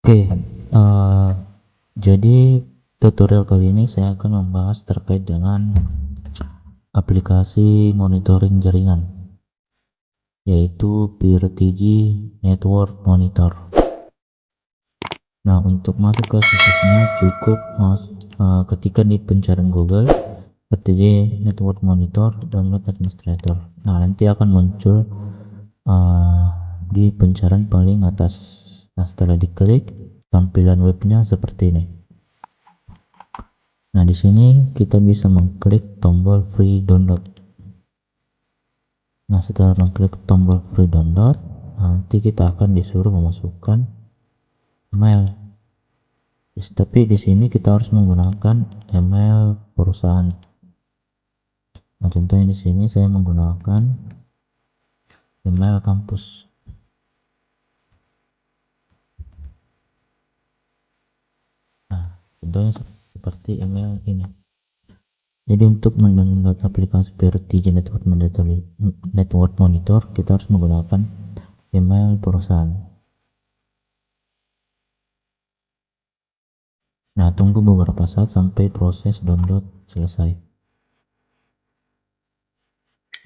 Oke, eh, jadi tutorial kali ini saya akan membahas terkait dengan aplikasi monitoring jaringan, yaitu PRTG Network Monitor. Nah, untuk masuk ke situsnya cukup ketika di pencarian Google PRTG Network Monitor download administrator. Nah, nanti akan muncul di pencarian paling atas. Nah, setelah diklik, tampilan webnya seperti ini. Nah, di sini kita bisa mengklik tombol free download. Nah, setelah mengklik tombol free download, nanti kita akan disuruh memasukkan email. Tapi di sini kita harus menggunakan email perusahaan. Nah, contohnya di sini saya menggunakan email kampus. Nah, contohnya seperti email ini. Jadi untuk mendownload aplikasi PRTG Network Monitor, kita harus menggunakan email perusahaan. Nah, tunggu beberapa saat sampai proses download selesai.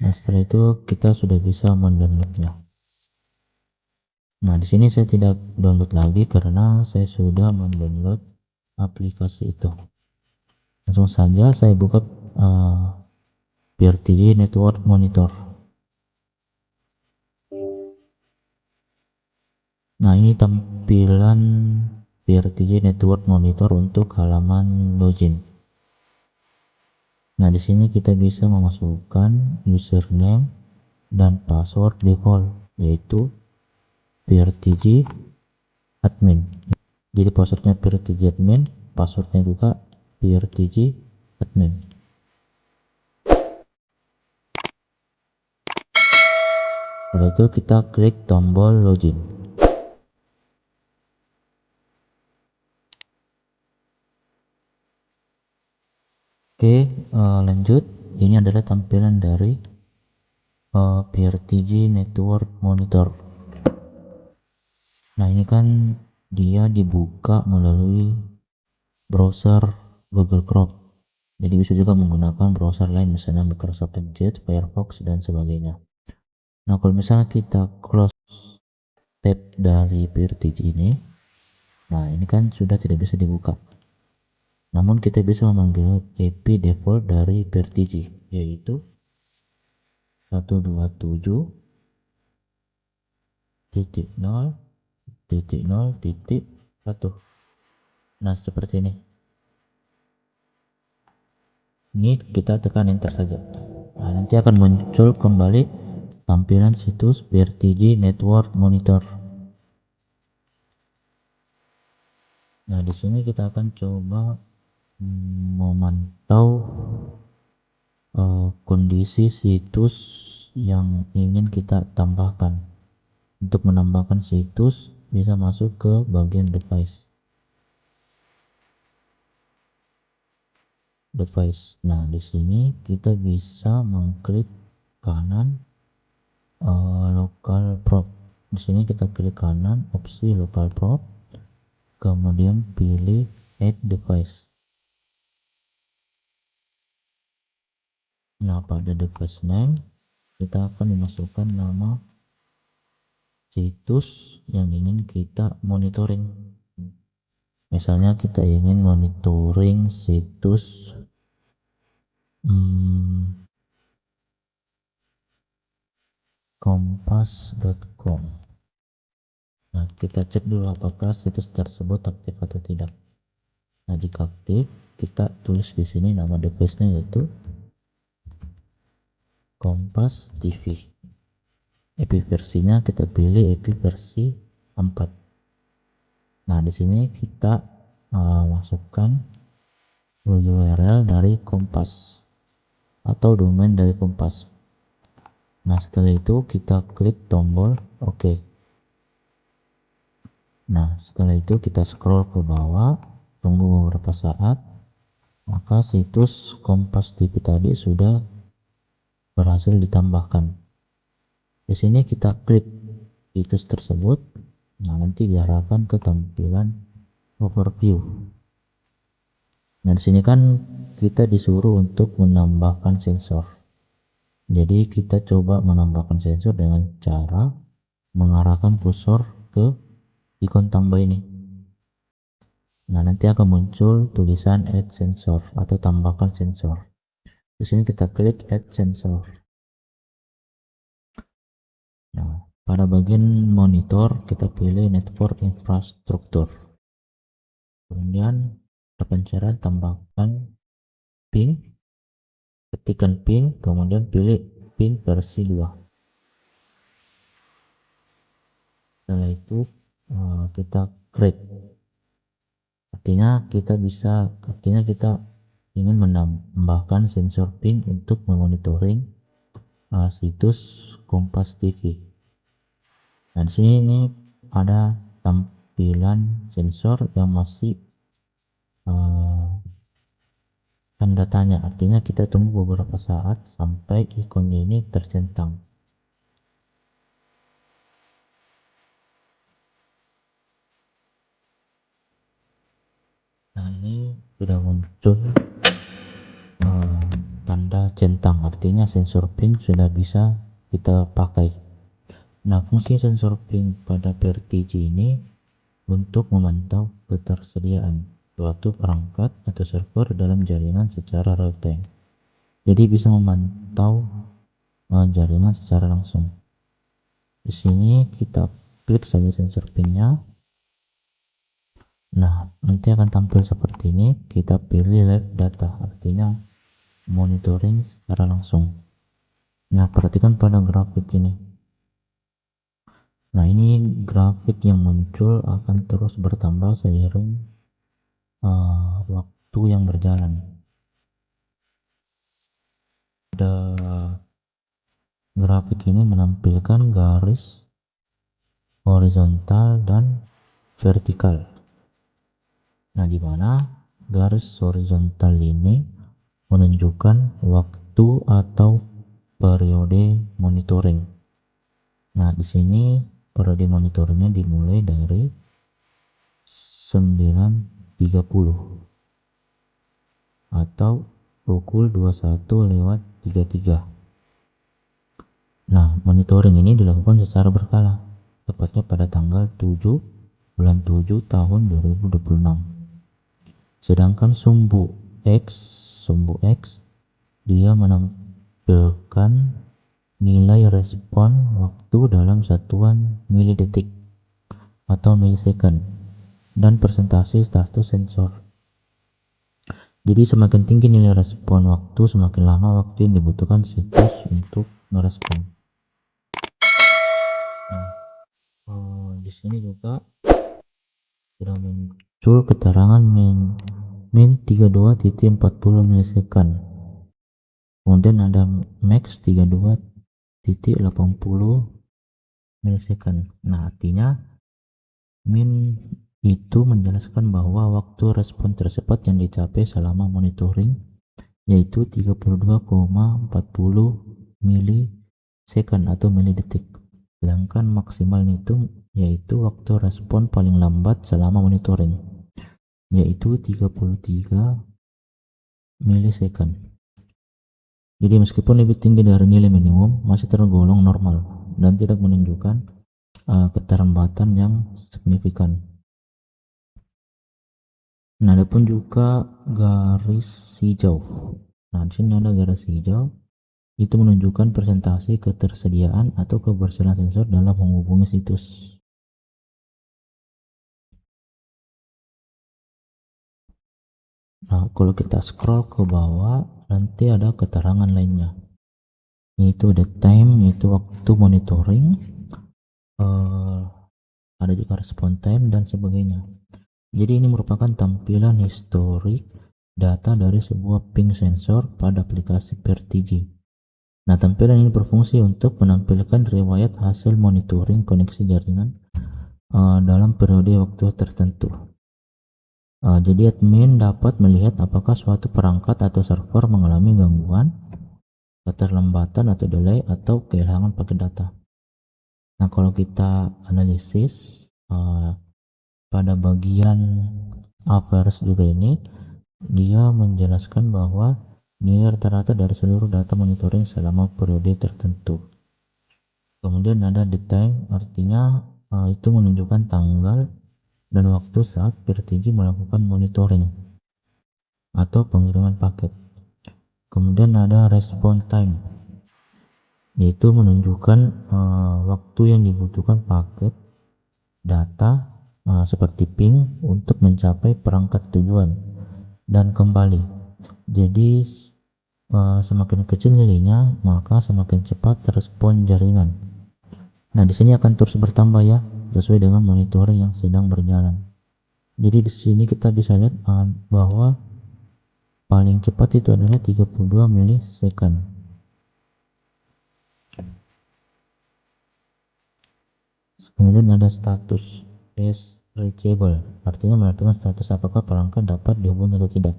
Nah, setelah itu kita sudah bisa mendownloadnya. Nah, di sini saya tidak download lagi karena saya sudah mendownload aplikasi itu. Langsung saja saya buka PRTG Network Monitor. Nah, ini tampilan PRTG Network Monitor untuk halaman login. Nah, di sini kita bisa memasukkan username dan password default, yaitu PRTG admin. Jadi passwordnya PRTG admin, passwordnya juga PRTG admin. Setelah itu kita klik tombol login. Oke, lanjut. Ini adalah tampilan dari PRTG Network Monitor. Nah, ini kan dia dibuka melalui browser Google Chrome. Jadi bisa juga menggunakan browser lain, misalnya Microsoft Edge, Firefox, dan sebagainya. Nah, kalau misalnya kita close tab dari PRTG ini, nah ini kan sudah tidak bisa dibuka. Namun kita bisa memanggil IP default dari PRTG, yaitu 127.0.0.1. Nah, seperti ini. Ini kita tekan enter saja. Nah, nanti akan muncul kembali tampilan situs PRTG Network Monitor. Nah, di sini kita akan coba memantau kondisi situs yang ingin kita tambahkan. Untuk menambahkan situs bisa masuk ke bagian device. Nah, di sini kita bisa mengklik kanan local prop. Di sini kita klik kanan opsi local prop, kemudian pilih add device. Nah, pada device name kita akan memasukkan nama situs yang ingin kita monitoring. Misalnya kita ingin monitoring situs kompas.com. Nah, kita cek dulu apakah situs tersebut aktif atau tidak. Nah, jika aktif, kita tulis di sini nama device-nya yaitu Kompas TV. IP versinya kita pilih IP versi 4. Nah, di sini kita masukkan URL dari Kompas atau domain dari Kompas. Nah, setelah itu kita klik tombol OK. Nah, setelah itu kita scroll ke bawah, tunggu beberapa saat, maka situs Kompas TV tadi sudah berhasil ditambahkan. Di sini kita klik situs tersebut Nah, nanti diarahkan ke tampilan overview. Nah, di sini kan kita disuruh untuk menambahkan sensor. Jadi kita coba menambahkan sensor dengan cara mengarahkan kursor ke ikon tambah ini. Nah, nanti akan muncul tulisan add sensor atau tambahkan sensor. Di sini kita klik add sensor. Nah, pada bagian monitor kita pilih network infrastructure. Kemudian pencarian tambahkan ping, ketikkan ping, kemudian pilih ping versi 2. Setelah itu kita create. Artinya kita ingin menambahkan sensor ping untuk memonitoring situs Kompas TV. Nah, di sini ini ada tampilan sensor yang masih tanda tanya, artinya kita tunggu beberapa saat sampai ikonnya ini tercentang. Nah, ini sudah muncul tanda centang, artinya sensor ping sudah bisa kita pakai. Nah, fungsi sensor ping pada PRTG ini untuk memantau ketersediaan suatu perangkat atau server dalam jaringan secara real time. Jadi bisa memantau jaringan secara langsung. Di sini kita klik saja sensor pingnya. Nah, nanti akan tampil seperti ini. Kita pilih live data, artinya monitoring secara langsung. Nah, perhatikan pada grafik ini. Nah, ini grafik yang muncul akan terus bertambah seiring waktu yang berjalan. Grafik ini menampilkan garis horizontal dan vertikal. Nah, di mana garis horizontal ini menunjukkan waktu atau periode monitoring. Nah, di sini periode monitoringnya dimulai dari 9.30 atau pukul 21:33. Nah, monitoring ini dilakukan secara berkala, tepatnya pada tanggal 7 bulan 7 tahun 2026. Sedangkan sumbu X dia menampilkan nilai respon waktu dalam satuan milidetik atau milisecond dan persentase status sensor. Jadi semakin tinggi nilai respon waktu, semakin lama waktu yang dibutuhkan situs untuk merespon. Di sini juga sudah muncul keterangan min 32.40 milisecond. Kemudian ada max 32.80 milisecond. Nah, artinya min itu menjelaskan bahwa waktu respon tercepat yang dicapai selama monitoring yaitu 32,40 milisecond atau milidetik. Sedangkan maksimal itu yaitu waktu respon paling lambat selama monitoring yaitu 33 milisecond. Jadi meskipun lebih tinggi dari nilai minimum, masih tergolong normal dan tidak menunjukkan keterlambatan yang signifikan. Nah, ada pun juga garis hijau. Nah, di sini ada garis hijau, itu menunjukkan presentasi ketersediaan atau keberhasilan sensor dalam menghubungi situs. Nah, kalau kita scroll ke bawah, nanti ada keterangan lainnya, yaitu the time, yaitu waktu monitoring, ada juga respon time dan sebagainya. Jadi ini merupakan tampilan historik data dari sebuah ping sensor pada aplikasi PRTG. Nah, tampilan ini berfungsi untuk menampilkan riwayat hasil monitoring koneksi jaringan dalam periode waktu tertentu. Jadi admin dapat melihat apakah suatu perangkat atau server mengalami gangguan, keterlambatan atau delay atau kehilangan paket data. Nah, kalau kita analisis pada bagian Average juga ini dia menjelaskan bahwa nilai rata-rata dari seluruh data monitoring selama periode tertentu. Kemudian ada detail, artinya itu menunjukkan tanggal dan waktu saat PRTG melakukan monitoring atau pengiriman paket. Kemudian ada response time, yaitu menunjukkan waktu yang dibutuhkan paket data seperti ping untuk mencapai perangkat tujuan dan kembali. Jadi semakin kecil nilainya, maka semakin cepat respon jaringan. Nah, di sini akan terus bertambah ya, sesuai dengan monitoring yang sedang berjalan. Jadi di sini kita bisa lihat bahwa paling cepat itu adalah 32 milisecond. Kemudian ada status is reachable, artinya menentukan status apakah perangkat dapat dihubungi atau tidak.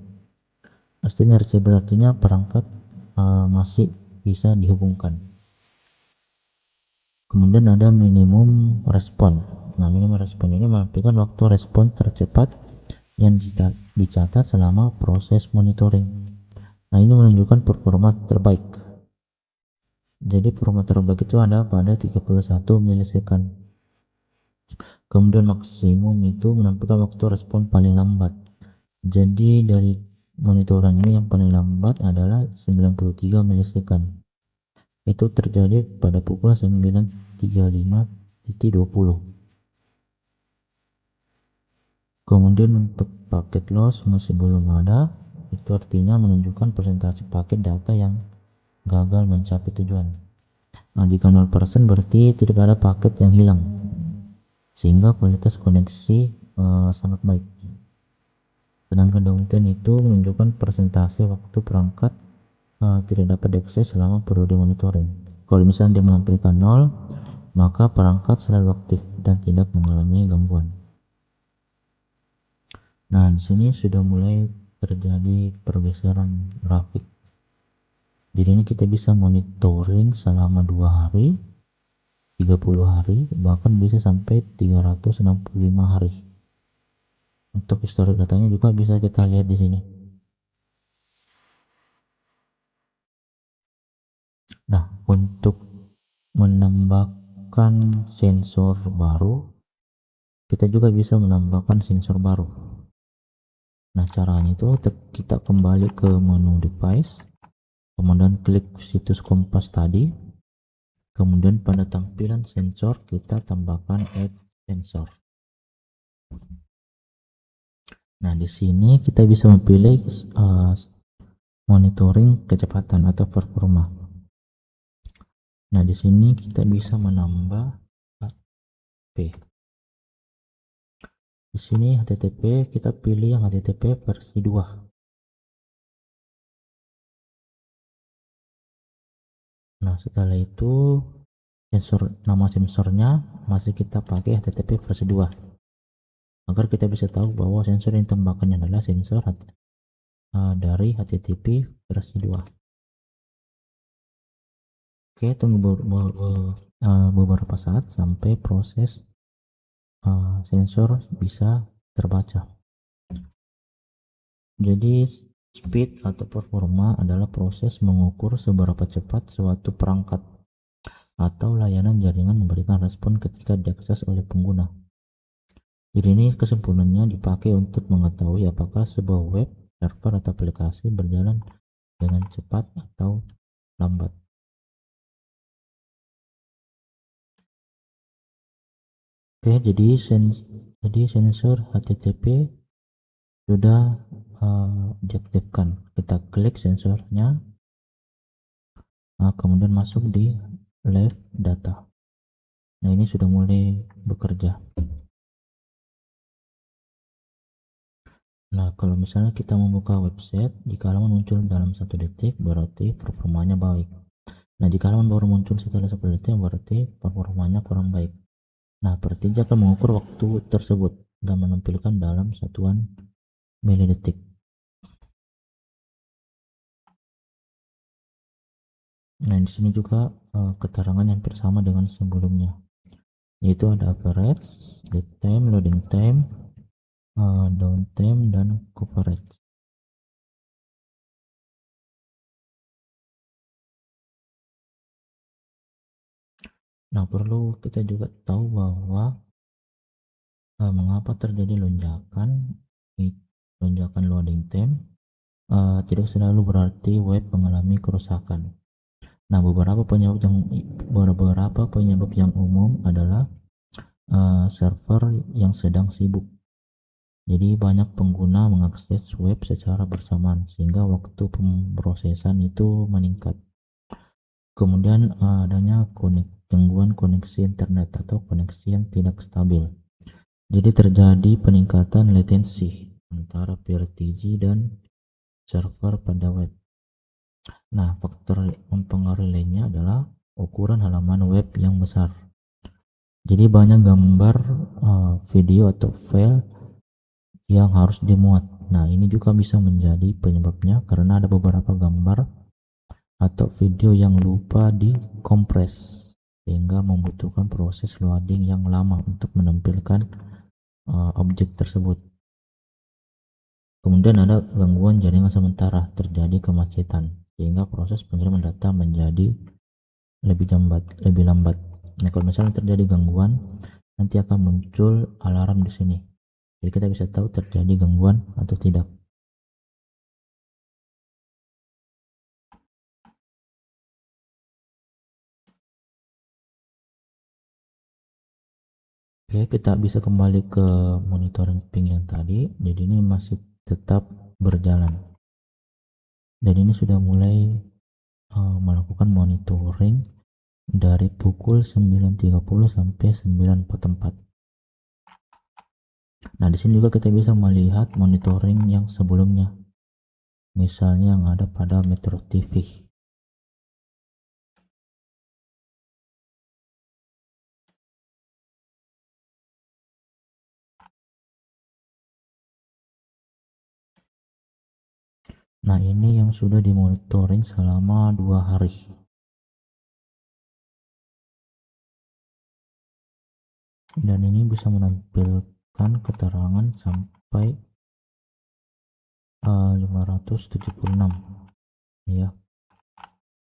Artinya reachable artinya perangkat masih bisa dihubungkan. Kemudian ada minimum respon. Nah, minimum respon ini menentukan waktu respon tercepat yang dicatat selama proses monitoring. Nah, ini menunjukkan performa terbaik. Jadi performa terbaik itu ada pada 31 milisecond. Kemudian maksimum itu menampilkan waktu respon paling lambat. Jadi dari monitoring ini yang paling lambat adalah 93 milisecond. Itu terjadi pada pukul 9.35.20. Kemudian untuk paket loss masih belum ada, itu artinya menunjukkan persentase paket data yang gagal mencapai tujuan. Nah, jika 0% berarti tidak ada paket yang hilang, sehingga kualitas koneksi sangat baik. Sedangkan downtime itu menunjukkan persentase waktu perangkat tidak dapat diakses selama periode monitoring. Kalau misalnya dia menampilkan 0, maka perangkat selalu aktif dan tidak mengalami gangguan. Nah, di sini sudah mulai terjadi pergeseran grafik. Jadi ini kita bisa monitoring selama 2 hari, 30 hari, bahkan bisa sampai 365 hari. Untuk historik datanya juga bisa kita lihat di sini. Nah, untuk menambahkan sensor baru, kita juga bisa menambahkan sensor baru. Nah, caranya itu kita kembali ke menu device, kemudian klik situs Kompas tadi, kemudian pada tampilan sensor kita tambahkan add sensor. Nah, di sini kita bisa memilih monitoring kecepatan atau performa. Nah, di sini kita bisa menambah P. Di sini HTTP kita pilih yang HTTP versi 2. Nah, setelah itu nama sensornya masih kita pakai HTTP versi 2 agar kita bisa tahu bahwa sensor yang ditambahkan adalah sensor dari HTTP versi 2. Oke, tunggu beberapa saat sampai proses sensor bisa terbaca. Jadi speed atau performa adalah proses mengukur seberapa cepat suatu perangkat atau layanan jaringan memberikan respon ketika diakses oleh pengguna. Jadi ini kesempurnaannya dipakai untuk mengetahui apakah sebuah web, server atau aplikasi berjalan dengan cepat atau lambat. Oke, jadi sensor HTTP sudah diaktifkan. Kita klik sensornya, kemudian masuk di live data. Nah, ini sudah mulai bekerja. Nah, kalau misalnya kita membuka website, jika halaman muncul dalam 1 detik berarti performanya baik. Nah, jika halaman baru muncul setelah 1 detik berarti performanya kurang baik. Nah, Pertija akan mengukur waktu tersebut dan menampilkan dalam satuan milidetik. Nah, di sini juga keterangan yang hampir sama dengan sebelumnya. yaitu ada average, lead time, loading time, downtime, dan coverage. Nah, perlu kita juga tahu bahwa mengapa terjadi lonjakan loading time. Tidak selalu berarti web mengalami kerusakan. Nah, beberapa penyebab yang umum adalah server yang sedang sibuk. Jadi banyak pengguna mengakses web secara bersamaan sehingga waktu pemrosesan itu meningkat. Kemudian adanya gangguan koneksi internet atau koneksi yang tidak stabil. Jadi terjadi peningkatan latensi antara PRTG dan server pada web. Nah, faktor mempengaruhi lainnya adalah ukuran halaman web yang besar. Jadi banyak gambar, video atau file yang harus dimuat. Nah, ini juga bisa menjadi penyebabnya karena ada beberapa gambar atau video yang lupa dikompres sehingga membutuhkan proses loading yang lama untuk menampilkan objek tersebut. Kemudian ada gangguan jaringan sementara, terjadi kemacetan sehingga proses pengiriman data menjadi lebih lambat. Nah, kalau misalnya terjadi gangguan, nanti akan muncul alarm di sini. Jadi kita bisa tahu terjadi gangguan atau tidak. Oke, kita bisa kembali ke monitoring ping yang tadi. Jadi ini masih tetap berjalan. Dan ini sudah mulai melakukan monitoring dari pukul 9.30 sampai 9.44. Nah, di sini juga kita bisa melihat monitoring yang sebelumnya. Misalnya yang ada pada Metro TV. Nah, ini yang sudah dimonitoring selama 2 hari. Dan ini bisa menampilkan keterangan sampai 576 ya.